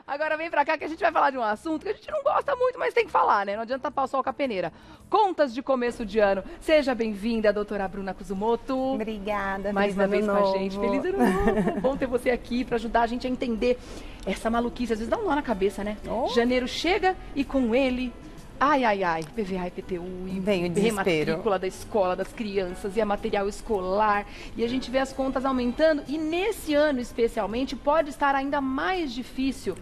Agora vem pra cá que a gente vai falar de um assunto que a gente não gosta muito, mas tem que falar, né? Não adianta tapar o sol com a peneira. Contas de começo de ano. Seja bem-vinda, doutora Bruna Kuzumoto. Obrigada, mais uma vez novo. com a gente. Feliz ano novo. Bom ter você aqui pra ajudar a gente a entender essa maluquice. Às vezes dá um nó na cabeça, né? Oh. Janeiro chega e com ele... Ai, ai, ai, PVA, IPTU e vem o desespero. Rematrícula da escola, das crianças e a material escolar. E a gente vê as contas aumentando e nesse ano especialmente pode estar ainda mais difícil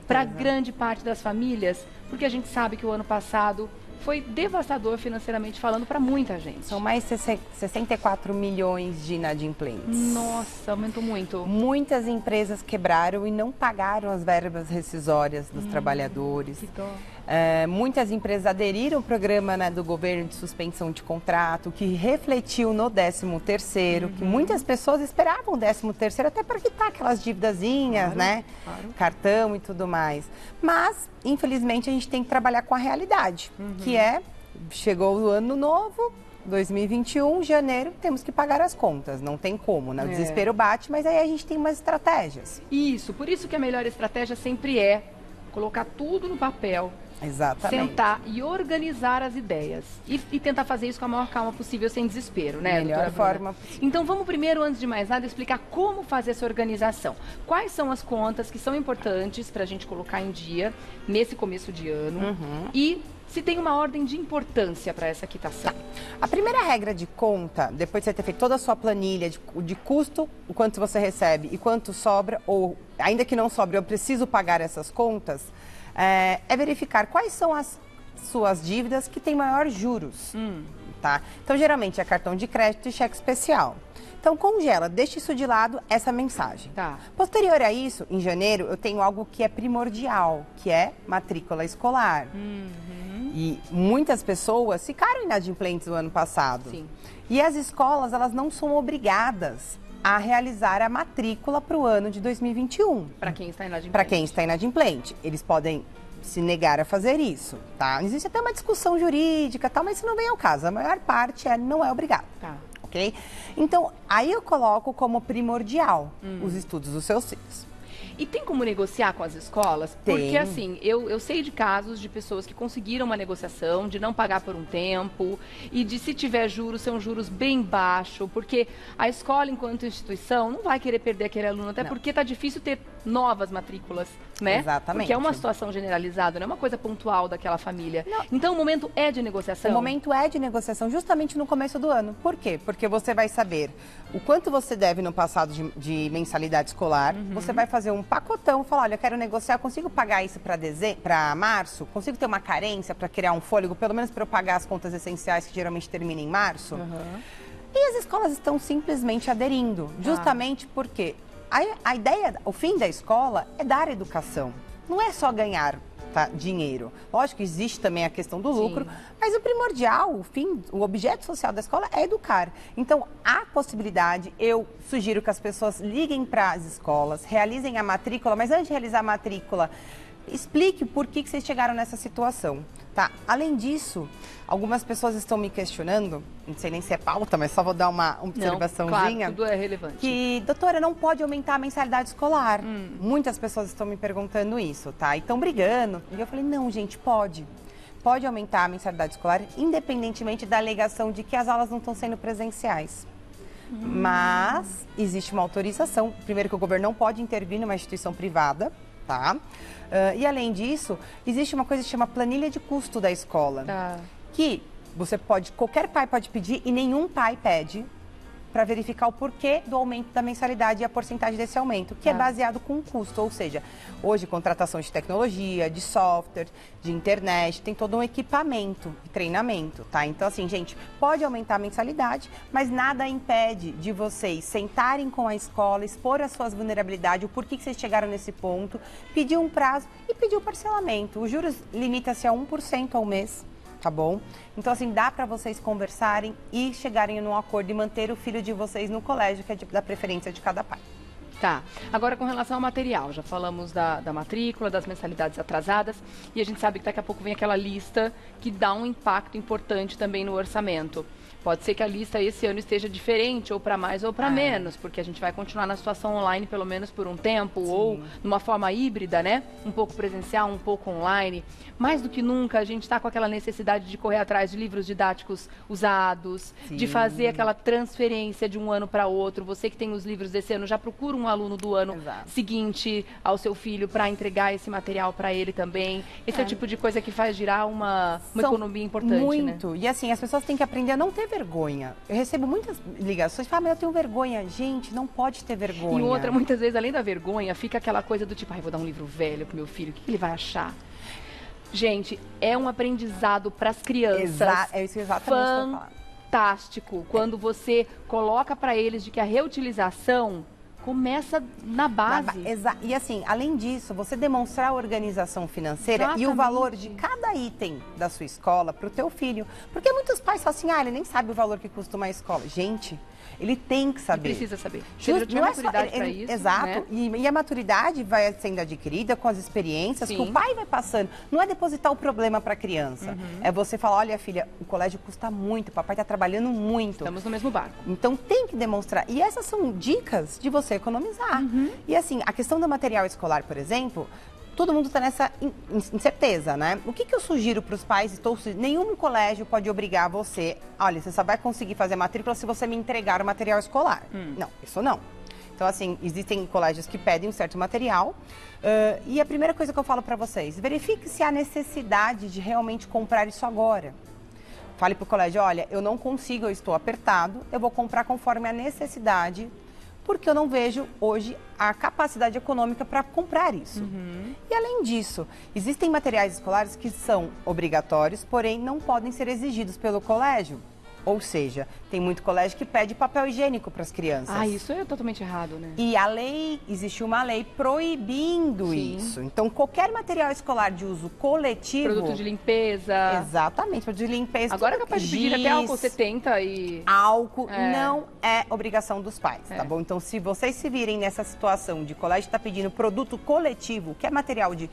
para grande parte das famílias, porque a gente sabe que o ano passado foi devastador financeiramente falando para muita gente. São mais 64 milhões de inadimplentes. Nossa, aumentou muito. Muitas empresas quebraram e não pagaram as verbas rescisórias dos trabalhadores. Que dó. Muitas empresas aderiram ao programa, né, do governo de suspensão de contrato, que refletiu no 13º, que muitas pessoas esperavam o 13º até para quitar aquelas dívidazinhas, né? Claro. Cartão e tudo mais. Mas, infelizmente, a gente tem que trabalhar com a realidade, que é, chegou o ano novo, 2021, janeiro, temos que pagar as contas, não tem como, né? O desespero bate, mas aí a gente tem umas estratégias. Isso, por isso que a melhor estratégia sempre é colocar tudo no papel. Exatamente. Sentar e organizar as ideias. E tentar fazer isso com a maior calma possível, sem desespero, né, Melhor forma possível. Então vamos primeiro, antes de mais nada, explicar como fazer essa organização. Quais são as contas que são importantes para a gente colocar em dia nesse começo de ano e se tem uma ordem de importância para essa quitação. Tá. A primeira regra de conta, depois de você ter feito toda a sua planilha de custo, o quanto você recebe e quanto sobra, ou ainda que não sobre, eu preciso pagar essas contas, é verificar quais são as suas dívidas que têm maior juros. Tá? Então, geralmente é cartão de crédito e cheque especial. Então, congela, deixa isso de lado, essa mensagem. Tá. Posterior a isso, em janeiro, eu tenho algo que é primordial, que é matrícula escolar. E muitas pessoas ficaram inadimplentes no ano passado. Sim. E as escolas, elas não são obrigadas a realizar a matrícula para o ano de 2021. Para quem está inadimplente. Para quem está inadimplente. Eles podem se negar a fazer isso, tá? Existe até uma discussão jurídica, tal, mas isso não vem ao caso. A maior parte não é obrigada. Tá. Ok? Então, aí eu coloco como primordial os estudos dos seus filhos. E tem como negociar com as escolas? Tem. Porque assim, eu sei de casos de pessoas que conseguiram uma negociação, de não pagar por um tempo e de, se tiver juros, são juros bem baixos, porque a escola, enquanto instituição, não vai querer perder aquele aluno, até porque tá difícil ter novas matrículas, né? Exatamente. Porque é uma situação generalizada, não é uma coisa pontual daquela família. Então o momento é de negociação? O momento é de negociação justamente no começo do ano. Por quê? Porque você vai saber o quanto você deve no passado de mensalidade escolar, você vai fazer um pacotão, falar, olha, eu quero negociar, eu consigo pagar isso para março? Consigo ter uma carência para criar um fôlego, pelo menos para eu pagar as contas essenciais que geralmente terminam em março? E as escolas estão simplesmente aderindo, justamente porque a ideia, o fim da escola é dar educação, não é só ganhar dinheiro. Lógico que existe também a questão do lucro, mas o primordial, o objeto social da escola é educar. Então, há possibilidade, eu sugiro que as pessoas liguem para as escolas, realizem a matrícula, mas antes de realizar a matrícula, explique por que vocês chegaram nessa situação, tá? Além disso, algumas pessoas estão me questionando, não sei nem se é pauta, mas só vou dar uma observaçãozinha. Claro, tudo é relevante. Que, doutora, não pode aumentar a mensalidade escolar. Muitas pessoas estão me perguntando isso, tá? E estão brigando. E eu falei, não, gente, pode. Pode aumentar a mensalidade escolar, independentemente da alegação de que as aulas não estão sendo presenciais. Mas existe uma autorização. Primeiro que o governo não pode intervir numa instituição privada, tá? E além disso, existe uma coisa que se chama planilha de custo da escola. Que qualquer pai pode pedir e nenhum pai pede para verificar o porquê do aumento da mensalidade e a porcentagem desse aumento, que é baseado com o custo, ou seja, hoje contratação de tecnologia, de software, de internet, tem todo um equipamento, treinamento, tá? Então assim, gente, pode aumentar a mensalidade, mas nada impede de vocês sentarem com a escola, expor as suas vulnerabilidades, o porquê que vocês chegaram nesse ponto, pedir um prazo e pedir o parcelamento. Os juros limita-se a 1% ao mês. Tá bom? Então, assim, dá para vocês conversarem e chegarem num acordo e manter o filho de vocês no colégio, que é da preferência de cada pai. Tá. Agora, com relação ao material, já falamos da matrícula, das mensalidades atrasadas, e a gente sabe que daqui a pouco vem aquela lista que dá um impacto importante também no orçamento. Pode ser que a lista esse ano esteja diferente, ou para mais ou para menos, porque a gente vai continuar na situação online pelo menos por um tempo, ou numa forma híbrida, né? Um pouco presencial, um pouco online. Mais do que nunca, a gente está com aquela necessidade de correr atrás de livros didáticos usados, de fazer aquela transferência de um ano para outro. Você que tem os livros desse ano, já procura um aluno do ano seguinte ao seu filho para entregar esse material para ele também. Esse é o tipo de coisa que faz girar uma economia importante, muito. né? E assim, as pessoas têm que aprender a não ter vergonha. Eu recebo muitas ligações, falam, mas eu tenho vergonha. Gente, não pode ter vergonha. E outra, muitas vezes, além da vergonha, fica aquela coisa do tipo, ai, vou dar um livro velho pro meu filho, o que ele vai achar? Gente, é um aprendizado para as crianças. É isso exatamente que eu tô falando. Fantástico. Quando você coloca para eles de que a reutilização começa na base. E assim, além disso, você demonstrar a organização financeira e o valor de cada item da sua escola para o teu filho. Porque muitos pais falam assim, ele nem sabe o valor que custa uma escola. Gente, ele tem que saber. Ele precisa saber. Ele já tiver maturidade para isso. Exato. Né? E a maturidade vai sendo adquirida com as experiências que o pai vai passando. Não é depositar o problema para a criança. É você falar, olha, filha, o colégio custa muito, o papai está trabalhando muito. Estamos no mesmo barco. Então tem que demonstrar. E essas são dicas de você economizar. E assim, a questão do material escolar, por exemplo, todo mundo está nessa incerteza, né? O que eu sugiro para os pais? Nenhum colégio pode obrigar você, olha, você só vai conseguir fazer a matrícula se você me entregar o material escolar. Não, isso não. Então, assim, existem colégios que pedem um certo material. E a primeira coisa que eu falo para vocês, verifique se há necessidade de realmente comprar isso agora. Fale para o colégio, olha, eu não consigo, eu estou apertado, eu vou comprar conforme a necessidade, porque eu não vejo hoje a capacidade econômica para comprar isso. E além disso, existem materiais escolares que são obrigatórios, porém não podem ser exigidos pelo colégio. Ou seja, tem muito colégio que pede papel higiênico para as crianças. Isso é totalmente errado, né? E existe uma lei proibindo isso. Então, qualquer material escolar de uso coletivo... Produto de limpeza. Exatamente, produto de limpeza. Agora é capaz de pedir até álcool 70 e... Álcool não é obrigação dos pais, tá bom? Então, se vocês se virem nessa situação de colégio está pedindo produto coletivo, que é material de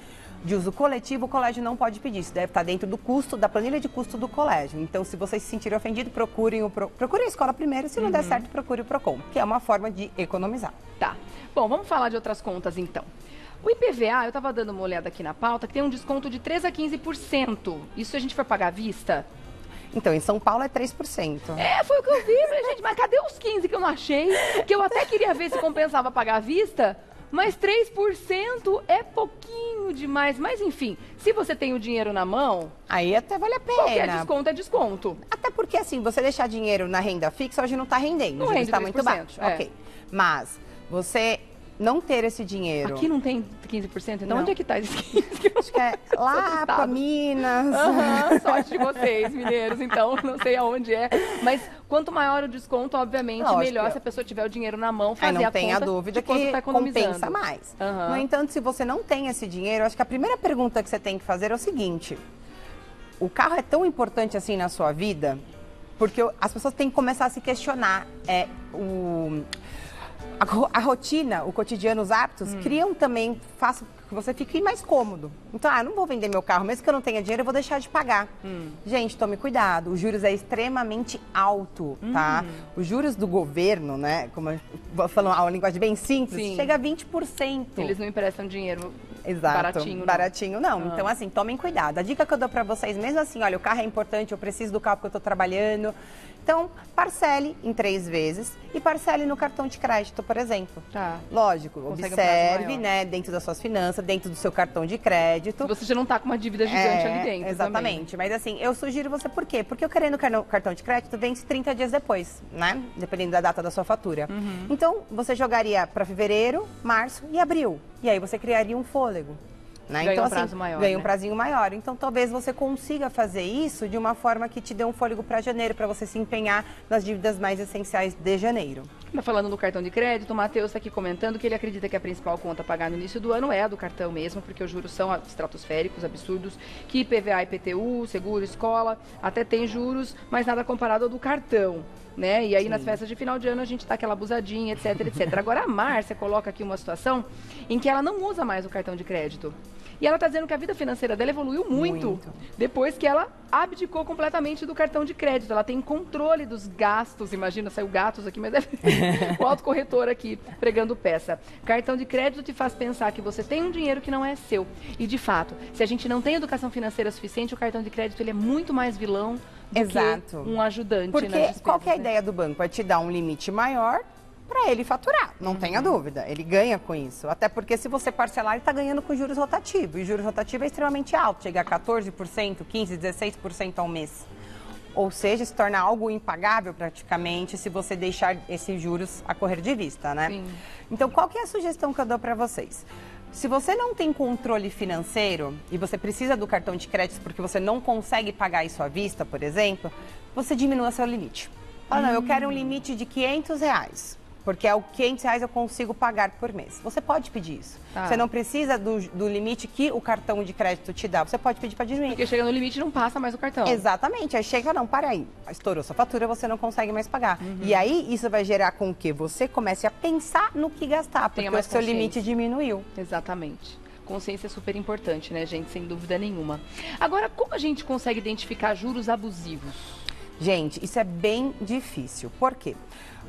uso coletivo, o colégio não pode pedir. Isso deve estar dentro do custo, da planilha de custo do colégio. Então, se vocês se sentirem ofendidos, procurem a escola primeiro. Se não der certo, procure o PROCON, que é uma forma de economizar. Tá. Bom, vamos falar de outras contas, então. O IPVA, eu estava dando uma olhada aqui na pauta, que tem um desconto de 3% a 15%. Isso a gente vai pagar à vista? Então, em São Paulo é 3%. Foi o que eu vi, falei, gente, mas cadê os 15% que eu não achei? Que eu até queria ver se compensava pagar à vista. Mas 3% é pouquinho demais. Mas, enfim, se você tem o dinheiro na mão... Aí até vale a pena. Qualquer desconto é desconto. Até porque, assim, você deixar dinheiro na renda fixa, hoje não está rendendo. Não o rende está muito baixo. Ok. Mas, você não ter esse dinheiro... Aqui não tem 15%? Então, não. onde é que está esse 15%? Acho que é lá para Minas. Sorte de vocês, mineiros. Então, não sei aonde é. Mas quanto maior o desconto, obviamente, melhor se a pessoa tiver o dinheiro na mão, fazer a conta. Não tenha dúvida que tá compensa mais. No entanto, se você não tem esse dinheiro, acho que a primeira pergunta que você tem que fazer é o seguinte. O carro é tão importante assim na sua vida, porque as pessoas têm que começar a se questionar. A rotina, o cotidiano, os hábitos, criam também, façam que você fique mais cômodo. Então, eu não vou vender meu carro, mesmo que eu não tenha dinheiro, eu vou deixar de pagar. Gente, tome cuidado, os juros é extremamente alto, tá? Os juros do governo, né, como eu vou falando uma linguagem bem simples, chega a 20%. Eles não emprestam dinheiro baratinho não. Então, assim, tomem cuidado. A dica que eu dou pra vocês, mesmo assim, olha, o carro é importante, eu preciso do carro porque eu tô trabalhando. Então, parcele em 3 vezes e parcele no cartão de crédito, por exemplo. Tá. Lógico, observe, né, dentro das suas finanças, dentro do seu cartão de crédito. Você já não tá com uma dívida gigante ali dentro. Exatamente. Também. Mas assim, eu sugiro você por quê? Porque eu querendo cartão de crédito vence 30 dias depois, né? Dependendo da data da sua fatura. Então, você jogaria para fevereiro, março e abril. E aí você criaria um fôlego. Né? Ganha então, um prazo maior. Ganha um prazinho maior. Então, talvez você consiga fazer isso de uma forma que te dê um fôlego para janeiro, para você se empenhar nas dívidas mais essenciais de janeiro. Falando do cartão de crédito, o Matheus está aqui comentando que ele acredita que a principal conta a pagar no início do ano é a do cartão mesmo, porque os juros são estratosféricos, absurdos, que IPVA, IPTU, seguro, escola, até tem juros, mas nada comparado ao do cartão. né? E aí Sim. nas festas de final de ano a gente dá aquela abusadinha, etc, etc. Agora a Márcia coloca aqui uma situação em que ela não usa mais o cartão de crédito. E ela está dizendo que a vida financeira dela evoluiu muito depois que ela abdicou completamente do cartão de crédito. Ela tem controle dos gastos. Imagina, saiu gatos aqui, mas é o autocorretor aqui pregando peça. Cartão de crédito te faz pensar que você tem um dinheiro que não é seu. E, de fato, se a gente não tem educação financeira suficiente, o cartão de crédito ele é muito mais vilão do que um ajudante. Porque qual que é a ideia do banco? É te dar um limite maior para ele faturar, não tenha dúvida. Ele ganha com isso. Até porque se você parcelar, ele está ganhando com juros rotativos. E juros rotativos é extremamente alto, chega a 14%, 15%, 16% ao mês. Ou seja, se torna algo impagável praticamente se você deixar esses juros a correr de vista, né? Sim. Então, qual que é a sugestão que eu dou para vocês? Se você não tem controle financeiro e você precisa do cartão de crédito porque você não consegue pagar isso à vista, por exemplo, você diminua seu limite. Fala, não, eu quero um limite de R$500. Porque é o R$500 eu consigo pagar por mês. Você pode pedir isso. Você não precisa do limite que o cartão de crédito te dá. Você pode pedir para diminuir. Porque chega no limite e não passa mais o cartão. Exatamente. Aí chega, não, para aí. Estourou sua fatura, você não consegue mais pagar. E aí, isso vai gerar com que você comece a pensar no que gastar. Porque o seu limite diminuiu. Exatamente. Consciência é super importante, né, gente? Sem dúvida nenhuma. Agora, como a gente consegue identificar juros abusivos? Gente, isso é bem difícil. Por quê?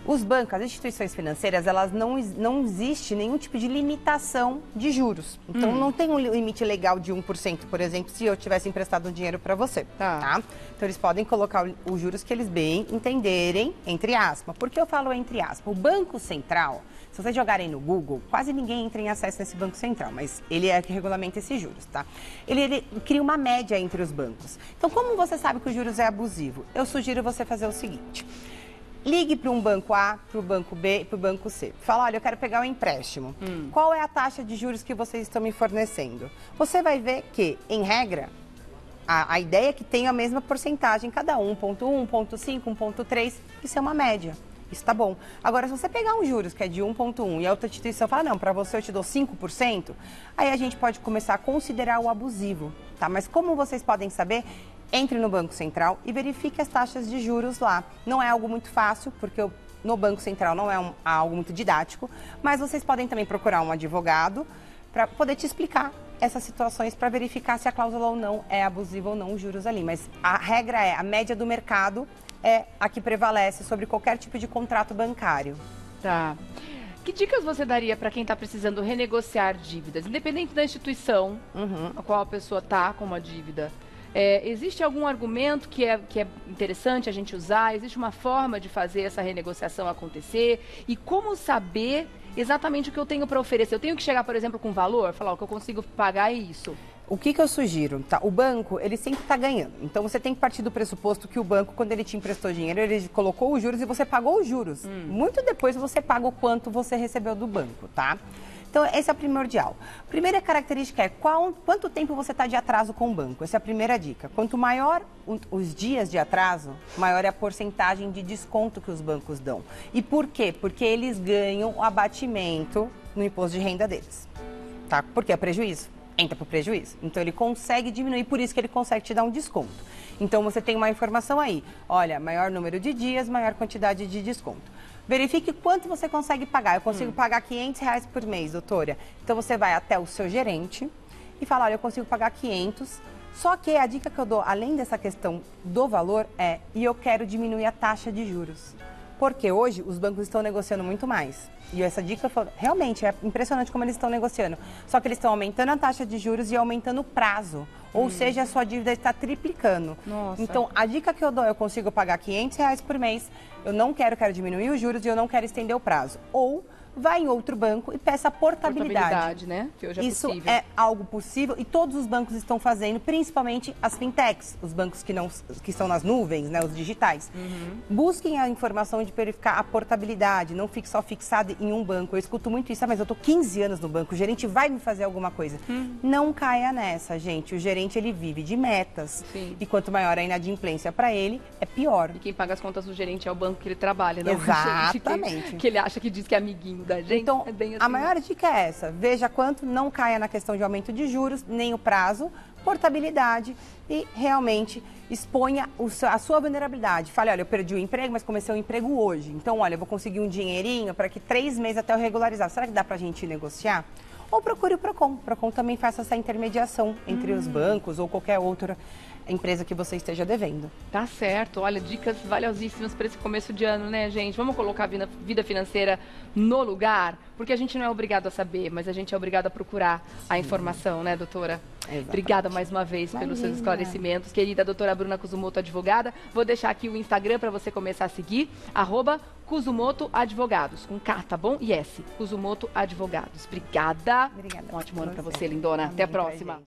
Os bancos, as instituições financeiras, elas não existe nenhum tipo de limitação de juros. Então, não tem um limite legal de 1%, por exemplo, se eu tivesse emprestado dinheiro para você, tá? Então, eles podem colocar os juros que eles bem entenderem, entre aspas. Por que eu falo entre aspas? O Banco Central, se vocês jogarem no Google, quase ninguém entra em acesso nesse Banco Central, mas ele é que regulamenta esses juros, tá? Ele cria uma média entre os bancos. Então, como você sabe que o juros é abusivo? Eu sugiro você fazer o seguinte: ligue para um banco A, para o banco B e para o banco C. Fala, olha, eu quero pegar um empréstimo. Qual é a taxa de juros que vocês estão me fornecendo? Você vai ver que, em regra, a ideia é que tenha a mesma porcentagem, cada 1,1, 1,5, 1,3, isso é uma média. Isso tá bom. Agora, se você pegar um juros que é de 1,1 e a outra instituição fala, não, para você eu te dou 5%, aí a gente pode começar a considerar o abusivo, tá? Mas como vocês podem saber, entre no Banco Central e verifique as taxas de juros lá. Não é algo muito fácil, porque no Banco Central não é algo muito didático, mas vocês podem também procurar um advogado para poder te explicar essas situações, para verificar se a cláusula ou não é abusiva ou não os juros ali. Mas a regra é, a média do mercado é a que prevalece sobre qualquer tipo de contrato bancário. Tá. Que dicas você daria para quem está precisando renegociar dívidas, independente da instituição a qual a pessoa está com uma dívida? Existe algum argumento que é interessante a gente usar? Existe uma forma de fazer essa renegociação acontecer? E como saber exatamente o que eu tenho para oferecer? Eu tenho que chegar, por exemplo, com valor? Falar, o que eu consigo pagar é isso. O que eu sugiro? Tá? O banco, ele sempre está ganhando. Então, você tem que partir do pressuposto que o banco, quando ele te emprestou dinheiro, ele colocou os juros e você pagou os juros. Muito depois, você paga o quanto você recebeu do banco, tá? Então, esse é o primordial. Primeira característica é quanto tempo você está de atraso com o banco. Essa é a primeira dica. Quanto maior os dias de atraso, maior é a porcentagem de desconto que os bancos dão. E por quê? Porque eles ganham o abatimento no imposto de renda deles. Tá? Porque é prejuízo. Entra para o prejuízo. Então, ele consegue diminuir, por isso que ele consegue te dar um desconto. Então, você tem uma informação aí. Olha, maior número de dias, maior quantidade de desconto. Verifique quanto você consegue pagar. Eu consigo pagar R$500 por mês, doutora. Então, você vai até o seu gerente e fala, olha, eu consigo pagar 500. Só que a dica que eu dou, além dessa questão do valor, e eu quero diminuir a taxa de juros. Porque hoje os bancos estão negociando muito mais. E essa dica, realmente, é impressionante como eles estão negociando. Só que eles estão aumentando a taxa de juros e aumentando o prazo. Ou seja, a sua dívida está triplicando. Nossa. Então, a dica que eu dou, eu consigo pagar R$500 por mês, eu não quero diminuir os juros e eu não quero estender o prazo. Ou vai em outro banco e peça portabilidade. Né? Que hoje Isso possível. é algo possível e todos os bancos estão fazendo, principalmente as fintechs, os bancos que estão nas nuvens, né, os digitais. Busquem a informação de verificar a portabilidade, não fique só fixado em um banco. Eu escuto muito isso, mas eu estou 15 anos no banco, o gerente vai me fazer alguma coisa. Não caia nessa, gente. O gerente, ele vive de metas. Sim. E quanto maior a inadimplência para ele, é pior. E quem paga as contas do gerente é o banco que ele trabalha, não Exatamente. que ele acha que diz que é amiguinho. ajuda, gente. Então, é bem assim, a maior dica é essa. Veja quanto, não caia na questão de aumento de juros, nem o prazo, portabilidade e realmente exponha a sua vulnerabilidade. Fale, olha, eu perdi o emprego, mas comecei o emprego hoje. Então, olha, eu vou conseguir um dinheirinho para que 3 meses até eu regularizar. Será que dá para a gente negociar? Ou procure o Procon. O Procon também faz essa intermediação entre os bancos ou qualquer outra empresa que você esteja devendo. Tá certo. Olha, dicas valiosíssimas para esse começo de ano, né, gente? Vamos colocar a vida financeira no lugar? Porque a gente não é obrigado a saber, mas a gente é obrigado a procurar a informação, né, doutora? Exatamente. Obrigada mais uma vez pelos seus esclarecimentos. Querida doutora Bruna Kusumoto, advogada. Vou deixar aqui o Instagram para você começar a seguir, @Kusumoto Advogados, com K, tá bom? E S, Kusumoto Advogados. Obrigada. Obrigada. Um ótimo ano para você, lindona. Até a próxima.